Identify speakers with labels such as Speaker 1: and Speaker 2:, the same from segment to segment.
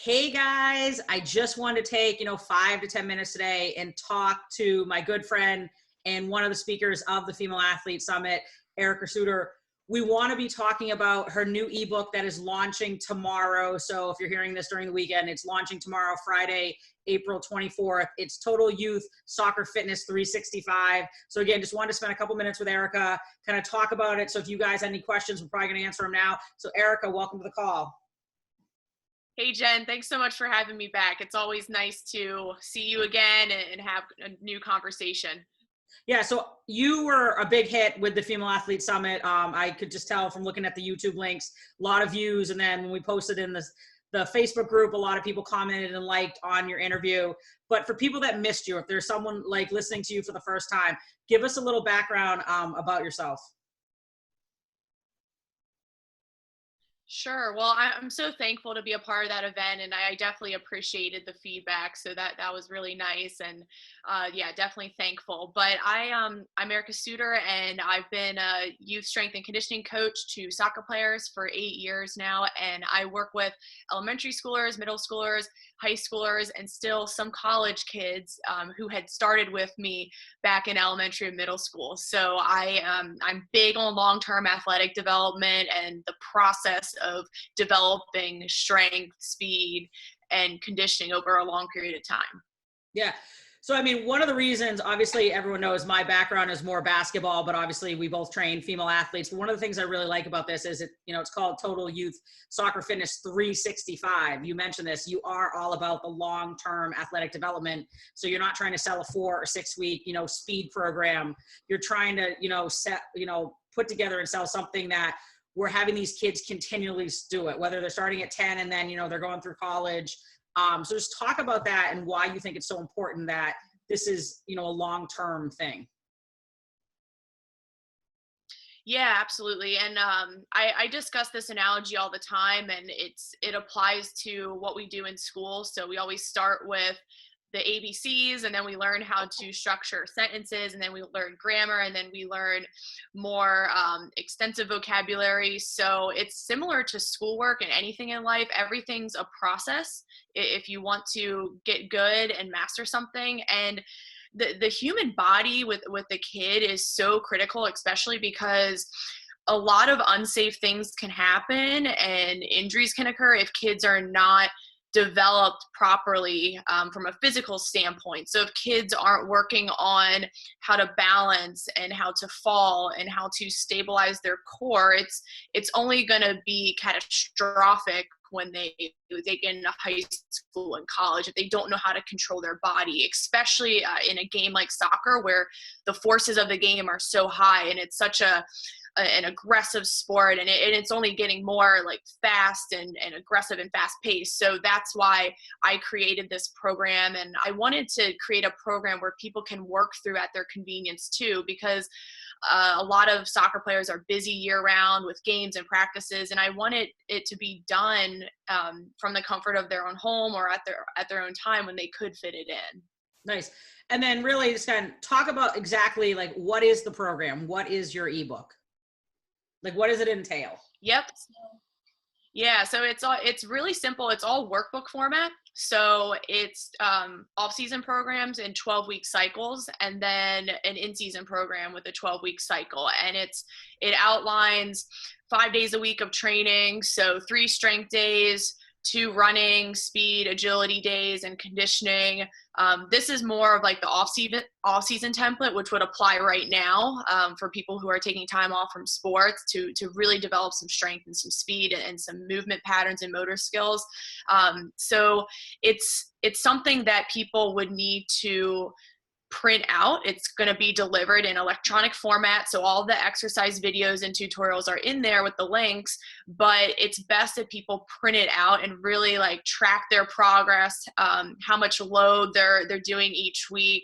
Speaker 1: Hey guys, I just wanted to take, 5 to 10 minutes today and talk to my good friend and one of the speakers of the Female Athlete Summit, Erica Suter. We want to be talking about her new ebook that is launching tomorrow. So if you're hearing this during the weekend, it's launching tomorrow, Friday, April 24th. It's Total Youth Soccer Fitness 365. So again, just wanted to spend a couple minutes with Erica, kind of talk about it. So if you guys have any questions, we're probably going to answer them now. So Erica, welcome to the call.
Speaker 2: Hey Jen, thanks so much for having me back. It's always nice to see you again and have a new conversation.
Speaker 1: Yeah, so you were a big hit with the Female Athlete Summit. I could just tell from looking at the YouTube links, a lot of views. And then when we posted in the Facebook group, a lot of people commented and liked on your interview. But for people that missed you, if there's someone like listening to you for the first time, give us a little background about yourself.
Speaker 2: Sure. Well, I'm so thankful to be a part of that event, and I definitely appreciated the feedback. So that was really nice, and yeah, definitely thankful. But I'm Erica Suter, and I've been a youth strength and conditioning coach to soccer players for 8 years now, and I work with elementary schoolers, middle schoolers, high schoolers, and still some college kids who had started with me back in elementary and middle school. So I'm big on long-term athletic development and the process of developing strength, speed, and conditioning over a long period of time.
Speaker 1: Yeah. So, I mean, one of the reasons, obviously, everyone knows my background is more basketball, but obviously we both train female athletes. But one of the things I really like about this is it's called Total Youth Soccer Fitness 365. You mentioned this. You are all about the long-term athletic development. So you're not trying to sell a 4 or 6 week, speed program. You're trying to, put together and sell something that we're having these kids continually do it, whether they're starting at 10 and then, they're going through college. So just talk about that and why you think it's so important that this is, a long-term thing.
Speaker 2: Yeah, absolutely. And I discuss this analogy all the time, and it applies to what we do in school. So we always start with the ABCs, and then we learn how to structure sentences, and then we learn grammar, and then we learn more extensive vocabulary. So it's similar to schoolwork and anything in life. Everything's a process if you want to get good and master something. And the human body with the kid is so critical, especially because a lot of unsafe things can happen and injuries can occur if kids are not developed properly from a physical standpoint. So if kids aren't working on how to balance and how to fall and how to stabilize their core, it's only going to be catastrophic when they get into high school and college if they don't know how to control their body, especially in a game like soccer where the forces of the game are so high and it's such an aggressive sport, and it's only getting more like fast and aggressive and fast paced. So that's why I created this program, and I wanted to create a program where people can work through at their convenience too, because a lot of soccer players are busy year round with games and practices, and I wanted it to be done from the comfort of their own home or at their own time when they could fit it in.
Speaker 1: Nice. And then really just kind of talk about exactly like, what is the program? What is your ebook? Like, what does it entail?
Speaker 2: Yep. Yeah, so it's really simple. It's all workbook format. So it's off-season programs in 12-week cycles, and then an in-season program with a 12-week cycle. And it outlines 5 days a week of training, so 3 strength days, 2 running, speed, agility days, and conditioning. This is more of like the off-season template, which would apply right now for people who are taking time off from sports to really develop some strength and some speed and some movement patterns and motor skills. So it's something that people would need to print out. It's going to be delivered in electronic format, so all the exercise videos and tutorials are in there with the links, but it's best if people print it out and really like track their progress, how much load they're doing each week,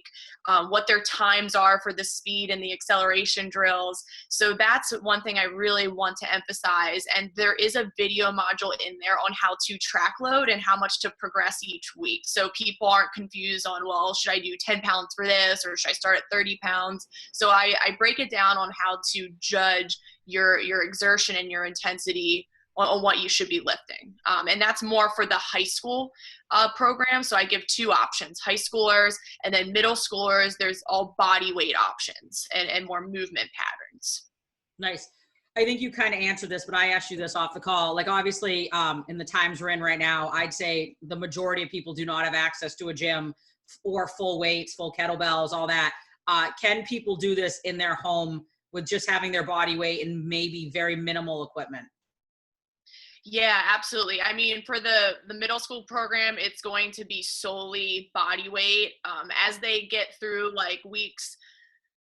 Speaker 2: what their times are for the speed and the acceleration drills. So that's one thing I really want to emphasize, and there is a video module in there on how to track load and how much to progress each week, so people aren't confused on, well, should I do 10 pounds for this, or should I start at 30 pounds? So I break it down on how to judge your exertion and your intensity on what you should be lifting. And that's more for the high school program. So I give 2 options, high schoolers, and then middle schoolers, there's all body weight options and more movement patterns.
Speaker 1: Nice. I think you kind of answered this, but I asked you this off the call. Like obviously, in the times we're in right now, I'd say the majority of people do not have access to a gym or full weights, full kettlebells, all that. Can people do this in their home with just having their body weight and maybe very minimal equipment?
Speaker 2: Yeah, absolutely. I mean, for the middle school program, it's going to be solely body weight. As they get through like weeks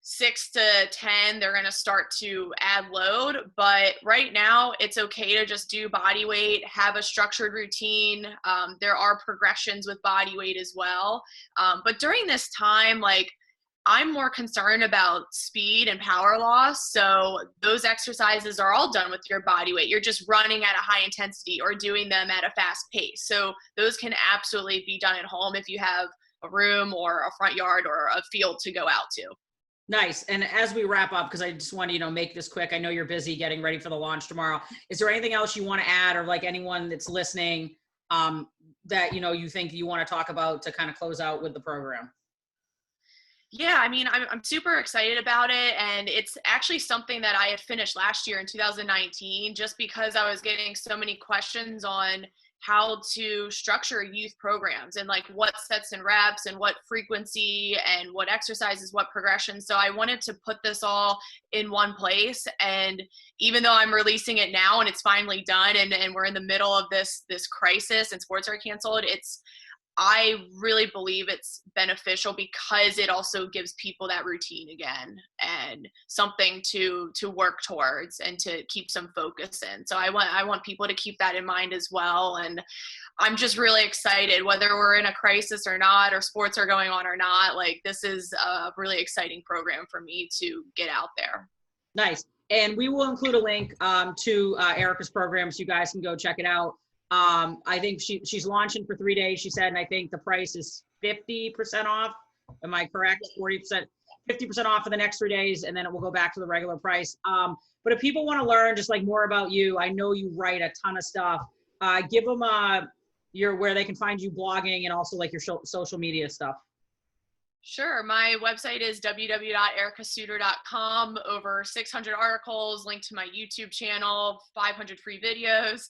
Speaker 2: 6 to 10, they're going to start to add load. But right now, it's okay to just do body weight, have a structured routine. There are progressions with body weight as well. But during this time, like, I'm more concerned about speed and power loss. So those exercises are all done with your body weight. You're just running at a high intensity or doing them at a fast pace. So those can absolutely be done at home if you have a room or a front yard or a field to go out to.
Speaker 1: Nice. And as we wrap up, because I just want to, make this quick. I know you're busy getting ready for the launch tomorrow. Is there anything else you want to add, or like anyone that's listening that, you think you want to talk about to kind of close out with the program?
Speaker 2: Yeah, I mean, I'm super excited about it. And it's actually something that I had finished last year in 2019, just because I was getting so many questions on how to structure youth programs and like what sets and reps and what frequency and what exercises, what progression. So I wanted to put this all in one place. And even though I'm releasing it now and it's finally done and we're in the middle of this crisis and sports are canceled, I really believe it's beneficial because it also gives people that routine again and something to work towards and to keep some focus in. So I want people to keep that in mind as well. And I'm just really excited, whether we're in a crisis or not, or sports are going on or not. Like, this is a really exciting program for me to get out there.
Speaker 1: Nice. And we will include a link to Erica's program so you guys can go check it out. I think she's launching for 3 days, she said, and I think the price is 50% off. Am I correct? 40%, 50% off for the next 3 days, and then it will go back to the regular price. But if people want to learn just like more about you, I know you write a ton of stuff. Give them where they can find you blogging and also like your social media stuff.
Speaker 2: Sure. My website is www.ericasuter.com. Over 600 articles, linked to my YouTube channel, 500 free videos.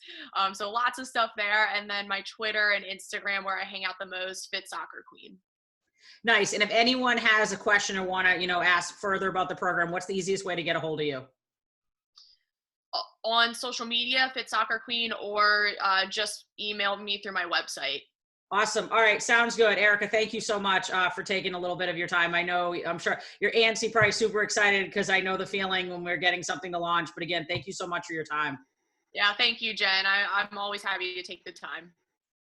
Speaker 2: So lots of stuff there. And then my Twitter and Instagram, where I hang out the most, Fit Soccer Queen.
Speaker 1: Nice. And if anyone has a question or want to, ask further about the program, what's the easiest way to get a hold of you?
Speaker 2: On social media, Fit Soccer Queen, or just email me through my website.
Speaker 1: Awesome. All right. Sounds good. Erica, thank you so much for taking a little bit of your time. I'm sure you're antsy, probably super excited, because I know the feeling when we're getting something to launch. But again, thank you so much for your time.
Speaker 2: Yeah, thank you, Jen. I'm always happy to take the time.